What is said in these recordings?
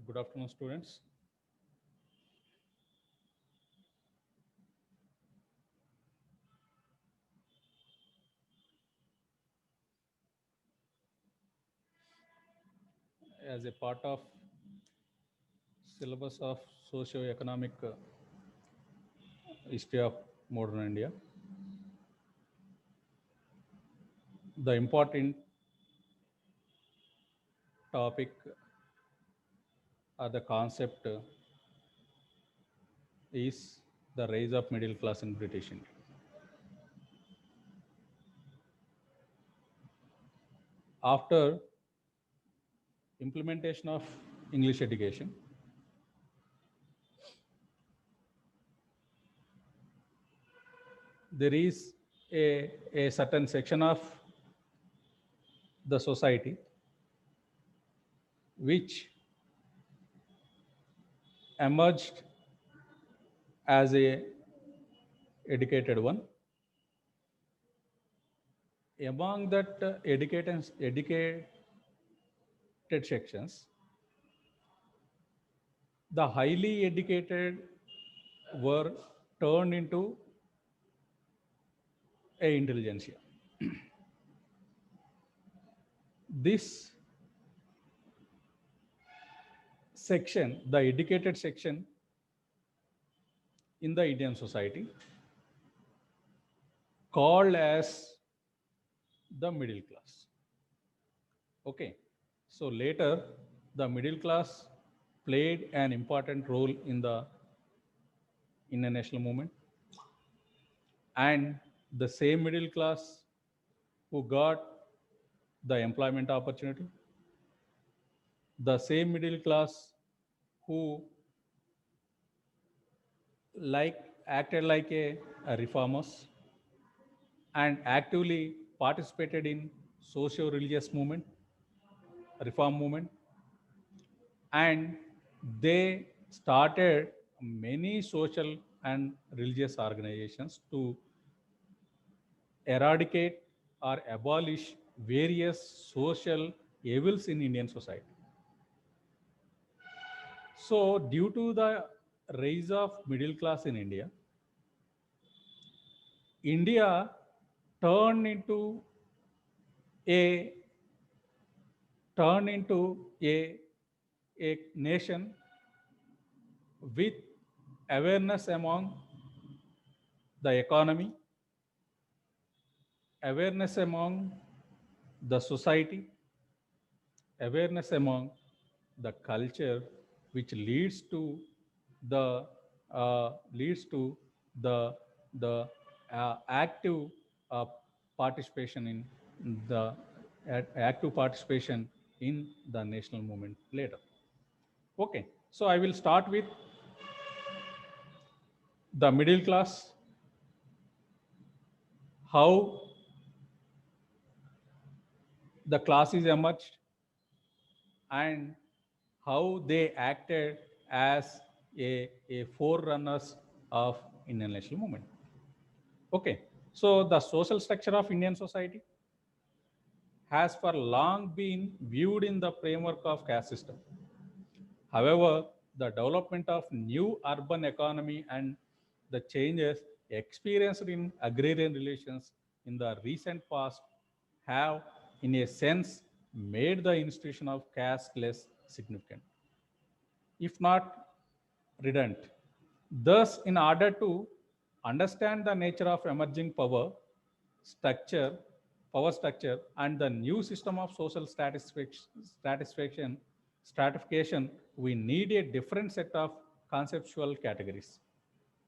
Good afternoon, students. As a part of syllabus of socio-economic history of modern India, the important topic or the concept is the rise of middle class in British India. After implementation of English education, there is a certain section of the society which emerged as a educated one. Among that educated sections, the highly educated were turned into a intelligentsia. This section, the educated section in the Indian society, called as the middle class. Okay, so later the middle class played an important role in the Indian national movement, and the same middle class who got the employment opportunity, the same middle class who like acted like a reformers and actively participated in socio-religious movement, reform movement, and they started many social and religious organizations to eradicate or abolish various social evils in Indian society. So, due to the rise of middle class in India, India turned into a a nation with awareness among the economy, awareness among the society, awareness among the culture, which the leads to the active uh, participation in the active participation in the national movement later. Okay, so I will start with the middle class, how the classes emerged, and how they acted as a forerunners of Indian national movement. Okay, so the social structure of Indian society has for long been viewed in the framework of caste system. However, the development of new urban economy and the changes experienced in agrarian relations in the recent past have, in a sense, made the institution of caste less significant, if not redundant. Thus, in order to understand the nature of emerging structure, power structure, and the new system of social stratification, we need a different set of conceptual categories.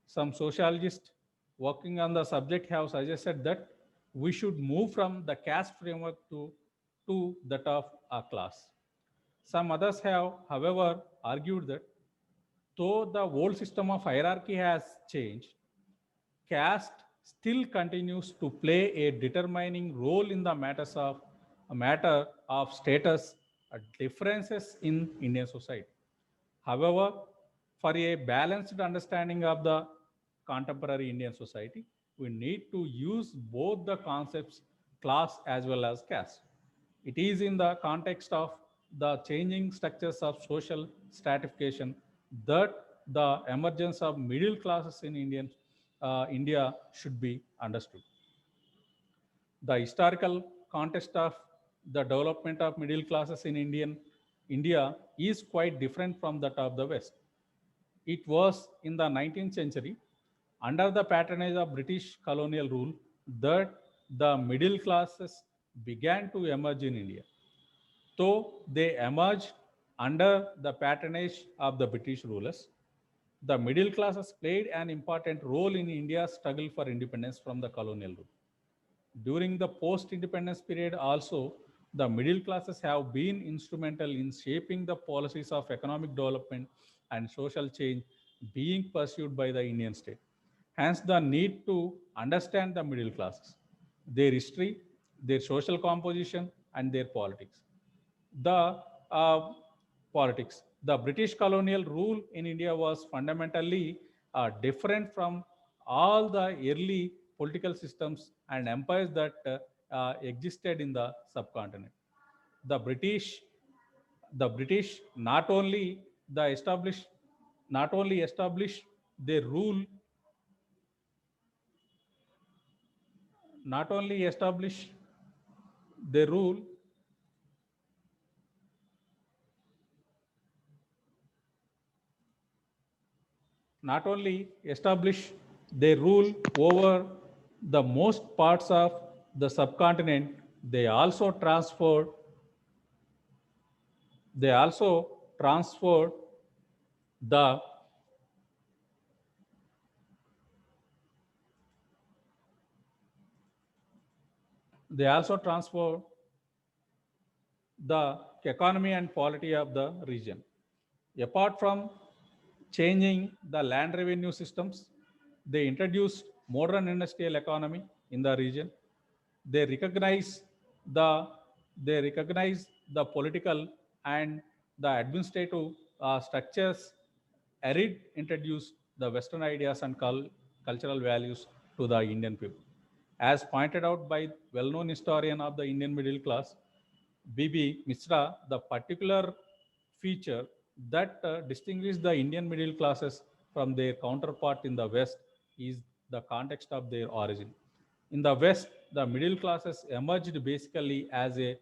Some sociologists working on the subject have suggested that we should move from the caste framework to that of a class. Some others have, however, argued that though the old system of hierarchy has changed, caste still continues to play a determining role in the matters of a matter of status differences in Indian society. However, for a balanced understanding of the contemporary Indian society, we need to use both the concepts class as well as caste. It is in the context of the changing structures of social stratification that the emergence of middle classes in India should be understood. The historical context of the development of middle classes in India is quite different from that of the West. It was in the 19th century, under the patronage of British colonial rule, that the middle classes began to emerge in India. Though they emerged under the patronage of the British rulers, the middle classes played an important role in India's struggle for independence from the colonial rule. During the post independence period, also, the middle classes have been instrumental in shaping the policies of economic development and social change being pursued by the Indian state. Hence, the need to understand the middle classes, their history, their social composition, and their politics. The politics. The British colonial rule in India was fundamentally different from all the early political systems and empires that existed in the subcontinent. The British, the British the established, not only established their rule, not only established their rule, not only establish their rule over the most parts of the subcontinent, they also transferred they also transferred the they also transferred the economy and polity of the region. Apart from changing the land revenue systems, they introduced modern industrial economy in the region. They recognize the they recognize the political and the administrative structures. Arid introduced the Western ideas and cultural values to the Indian people. As pointed out by well-known historian of the Indian middle class, B.B. Mishra, the particular feature that distinguishes the Indian middle classes from their counterpart in the West is the context of their origin. In the West, the middle classes emerged basically as a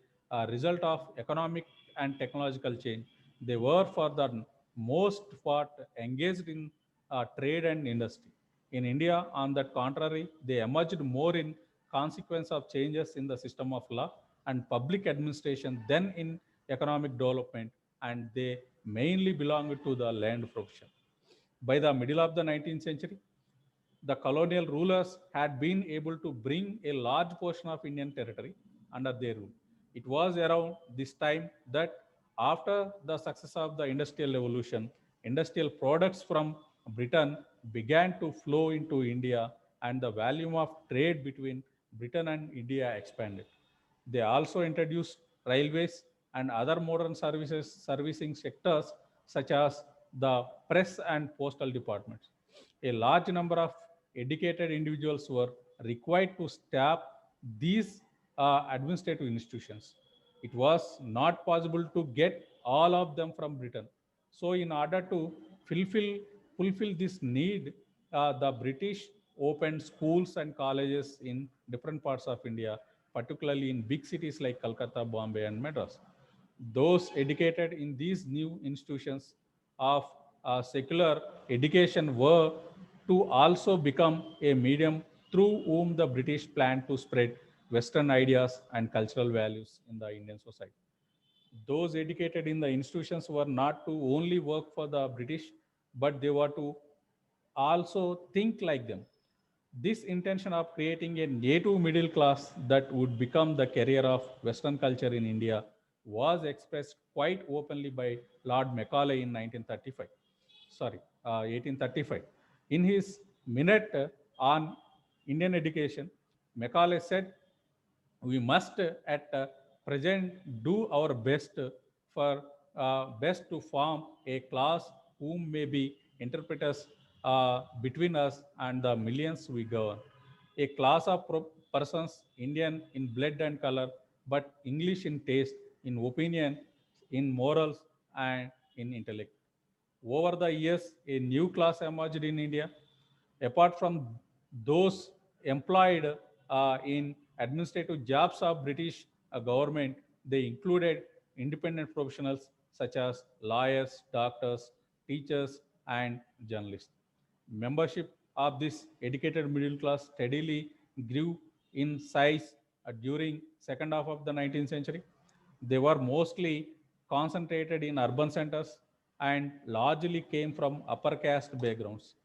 result of economic and technological change. They were, for the most part, engaged in trade and industry. In India, on the contrary, they emerged more in consequence of changes in the system of law and public administration than in economic development, and they mainly belonged to the land profession. By the middle of the 19th century, the colonial rulers had been able to bring a large portion of Indian territory under their rule. It was around this time that, after the success of the Industrial Revolution, industrial products from Britain began to flow into India and the volume of trade between Britain and India expanded. They also introduced railways and other modern services servicing sectors such as the press and postal departments. A large number of educated individuals were required to staff these administrative institutions. It was not possible to get all of them from Britain. So, in order to fulfill, fulfill this need, the British opened schools and colleges in different parts of India, particularly in big cities like Calcutta, Bombay, and Madras. Those educated in these new institutions of secular education were to also become a medium through whom the British planned to spread Western ideas and cultural values in the Indian society. Those educated in the institutions were not to only work for the British, but they were to also think like them. This intention of creating a native middle class that would become the carrier of Western culture in India was expressed quite openly by Lord Macaulay in 1935. Sorry, 1835. In his minute on Indian education, Macaulay said, "We must at present do our best to form a class whom may be interpreters between us and the millions we govern. A class of persons, Indian in blood and color, but English in taste, in opinion, in morals, and in intellect." Over the years, a new class emerged in India. Apart from those employed in administrative jobs of British government, they included independent professionals such as lawyers, doctors, teachers, and journalists. Membership of this educated middle class steadily grew in size during second half of the 19th century. They were mostly concentrated in urban centers and largely came from upper caste backgrounds.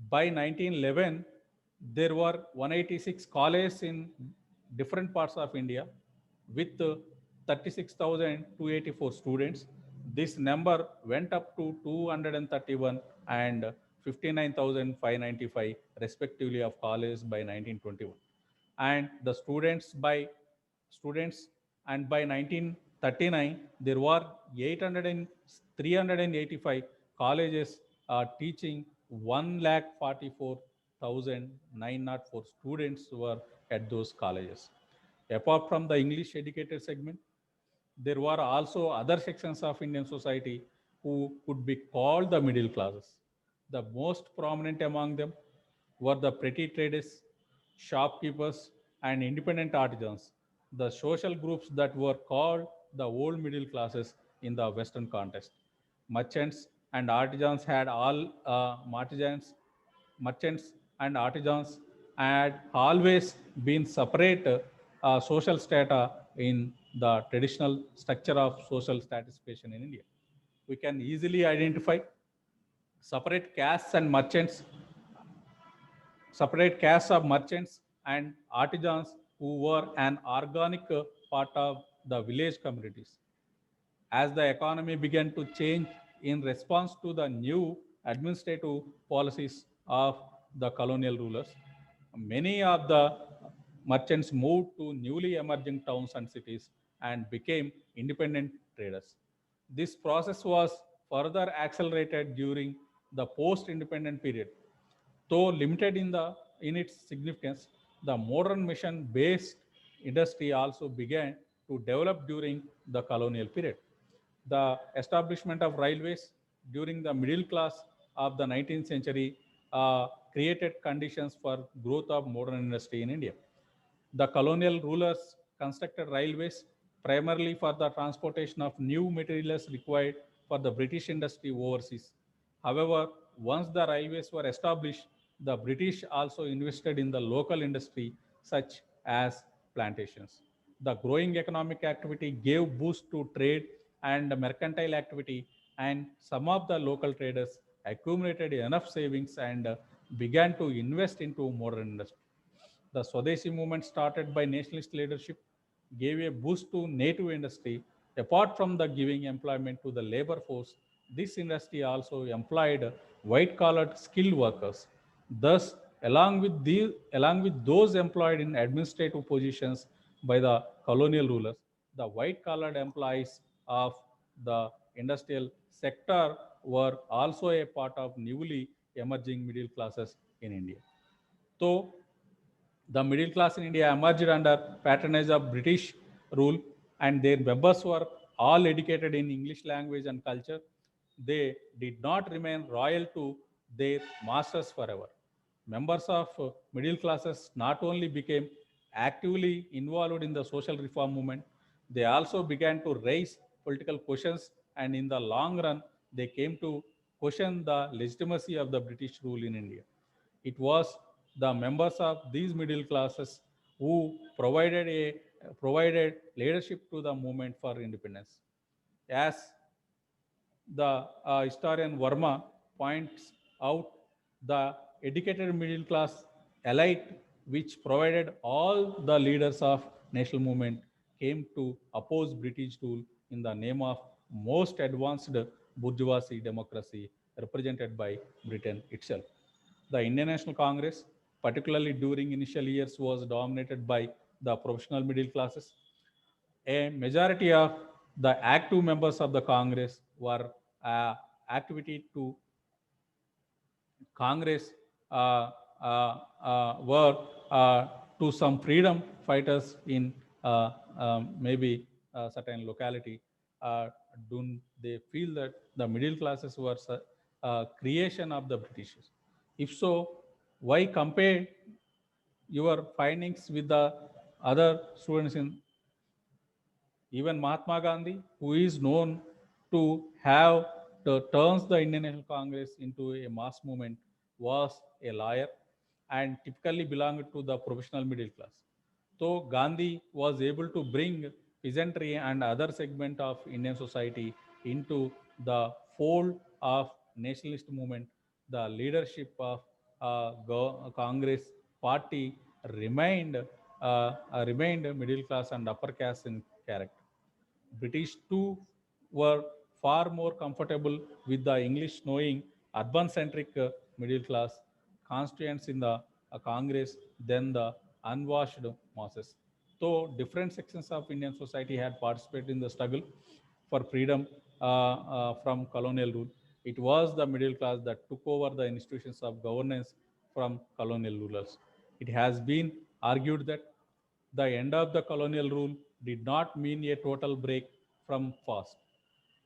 By 1911, there were 186 colleges in different parts of India with 36,284 students. This number went up to 231 and 59,595 respectively of colleges by 1921. And the students and by 1939 there were 800 385 colleges teaching 1,44,904 students were at those colleges. Apart from the English educated segment, there were also other sections of Indian society who could be called the middle classes. The most prominent among them were the petty traders, shopkeepers, and independent artisans, the social groups that were called the old middle classes in the Western context. Merchants and artisans had all merchants and artisans had always been separate social strata in the traditional structure of social stratification in India. We can easily identify separate castes and merchants, separate castes of merchants and artisans who were an organic part of the village communities. As the economy began to change in response to the new administrative policies of the colonial rulers, many of the merchants moved to newly emerging towns and cities and became independent traders. This process was further accelerated during the post-independent period. Though limited in its significance, the modern mission-based industry also began to develop during the colonial period. The establishment of railways during the middle class of the 19th century created conditions for growth of modern industry in India. The colonial rulers constructed railways primarily for the transportation of new materials required for the British industry overseas. However, once the railways were established, the British also invested in the local industry such as plantations. The growing economic activity gave boost to trade and mercantile activity, and some of the local traders accumulated enough savings and began to invest into modern industry. The Swadeshi movement, started by nationalist leadership, gave a boost to native industry. Apart from the giving employment to the labor force, this industry also employed white-collar skilled workers. Thus, along with those employed in administrative positions by the colonial rulers, the white-collar employees of the industrial sector were also a part of newly emerging middle classes in India. So, the middle class in India emerged under patronage of British rule, and their members were all educated in English language and culture. They did not remain royal to their masters forever. Members of middle classes not only became actively involved in the social reform movement, they also began to raise political questions, and in the long run, they came to question the legitimacy of the British rule in India. It was the members of these middle classes who provided leadership to the movement for independence. As the historian Verma points out, the educated middle class elite, which provided all the leaders of national movement, came to oppose British rule in the name of most advanced bourgeoisie democracy represented by Britain itself. The Indian National Congress, particularly during initial years, was dominated by the professional middle classes. A majority of the active members of the Congress were activity to Congress were to some freedom fighters in maybe certain locality. Uh, don't they feel that the middle classes were creation of the Britishers? If so, why compare your findings with the other students in even Mahatma Gandhi, who is known to have turns the Indian National Congress into a mass movement, was a lawyer and typically belonged to the professional middle class. So Gandhi was able to bring peasantry and other segment of Indian society into the fold of nationalist movement. The leadership of Congress party remained remained middle class and upper caste in character. British too were far more comfortable with the English knowing urban centric middle class constituents in the Congress than the unwashed masses. Though different sections of Indian society had participated in the struggle for freedom from colonial rule, it was the middle class that took over the institutions of governance from colonial rulers. It has been argued that the end of the colonial rule did not mean a total break from past.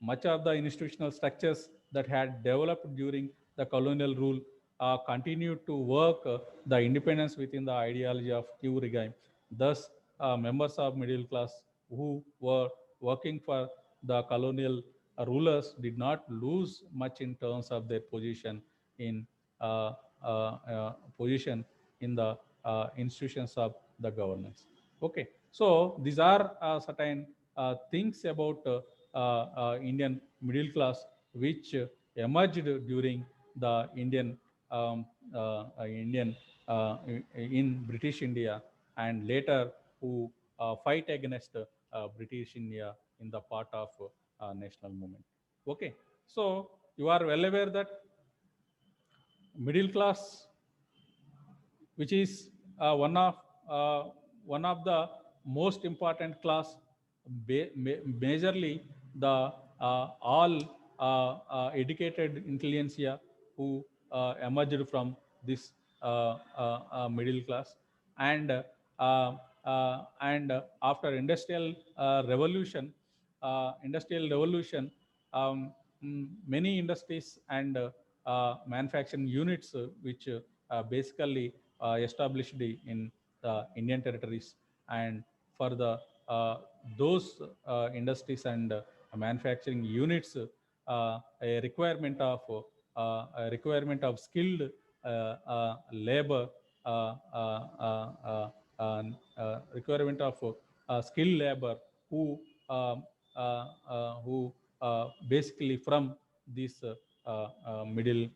Much of the institutional structures that had developed during the colonial rule continued to work the independence within the ideology of new regime. Thus, members of middle class who were working for the colonial rulers did not lose much in terms of their in uh, position in the institutions of the governance. Okay, so these are certain things about Indian middle class which emerged during the Indian in British India and later who fight against British India in the part of national movement. Okay, so you are well aware that middle class, which is uh, one of the most important class, majorly the all educated intelligentsia who emerged from this middle class, and after industrial revolution, many industries and manufacturing units which basically established in the Indian territories, and for the those industries and manufacturing units, a requirement of skilled labor, requirement of skilled labor who um, who basically from this middle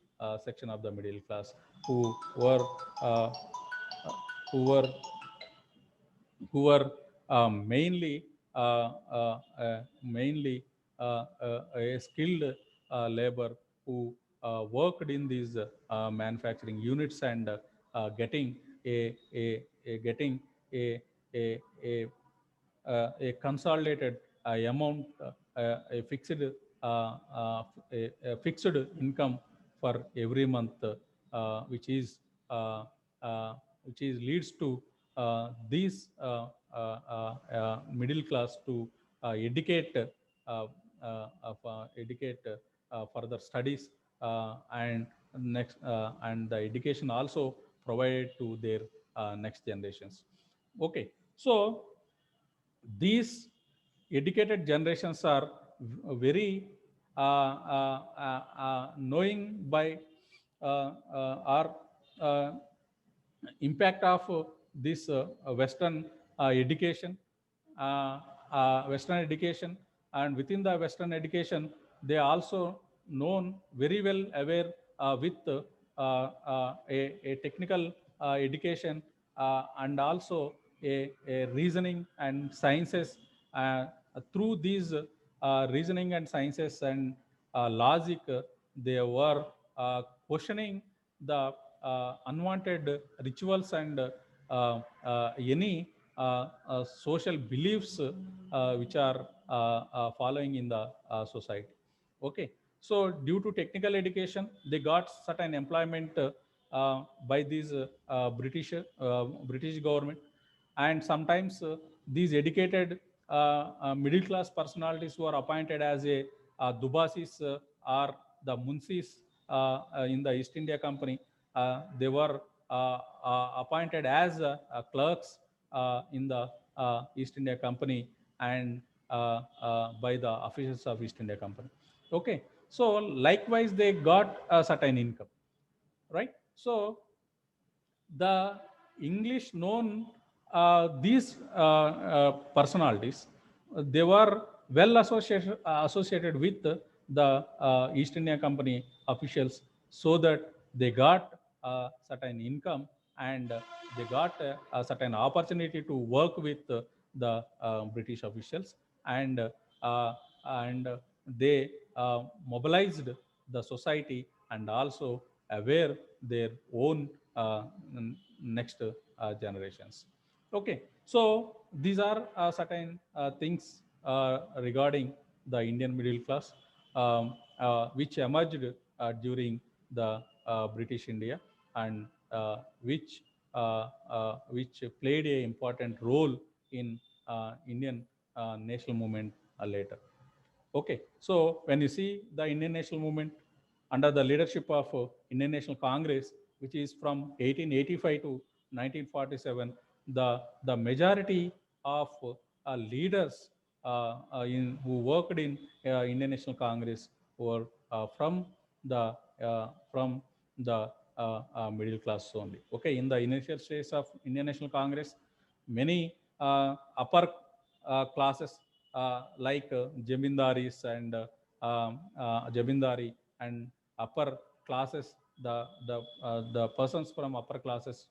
section of the middle class who were uh, who were mainly mainly a skilled labor who worked in these manufacturing units and getting getting a, a, a, a consolidated amount, a fixed a fixed income for every month, which is uh, uh, which is leads to these middle class to educate educate further studies and the education also provided to their next generations. Okay, so these educated generations are very knowing by our impact of this uh, Western education, and within the Western education, they also known very well aware with a technical education and also a reasoning and sciences uh, through these reasoning and sciences and logic, they were questioning the unwanted rituals and any social beliefs which are following in the society. Okay, so due to technical education, they got certain employment by these British government, and sometimes these educated middle class personalities who are appointed as a dubasis or the munsis in the East India Company. They were appointed as clerks in the East India Company and by the officials of East India Company. Okay, so likewise they got a certain income, right? So the English known these personalities, they were well associated with the East India Company officials, so that they got certain income and they got a certain opportunity to work with the British officials, and and they mobilized the society and also aware their own next generations. Okay, so these are certain things regarding the Indian middle class, which emerged during the British India, and which played a important role in Indian national movement later. Okay, so when you see the Indian national movement under the leadership of Indian National Congress, which is from 1885 to 1947, the majority of leaders who worked in Indian National Congress were from the middle class only. Okay, in the initial stage of Indian National Congress, many upper classes like Jamindaris and Jamindari and upper classes, the persons from upper classes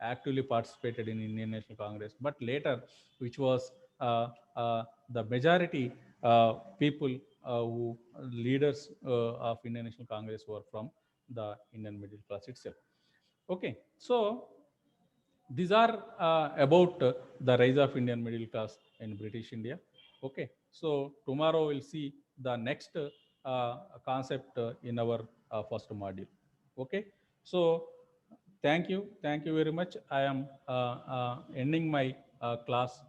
actively participated in Indian National Congress. But later, which was the majority people who leaders of Indian National Congress were from the Indian middle class itself. Okay, so these are about the rise of Indian middle class in British India. Okay, so tomorrow we'll see the next concept in our first module. Okay, so thank you very much. I am ending my class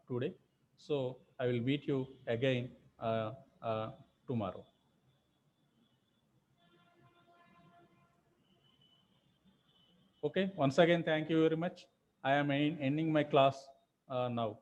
today. So I will meet you again uh, tomorrow. Okay, once again, thank you very much. I am ending my class now.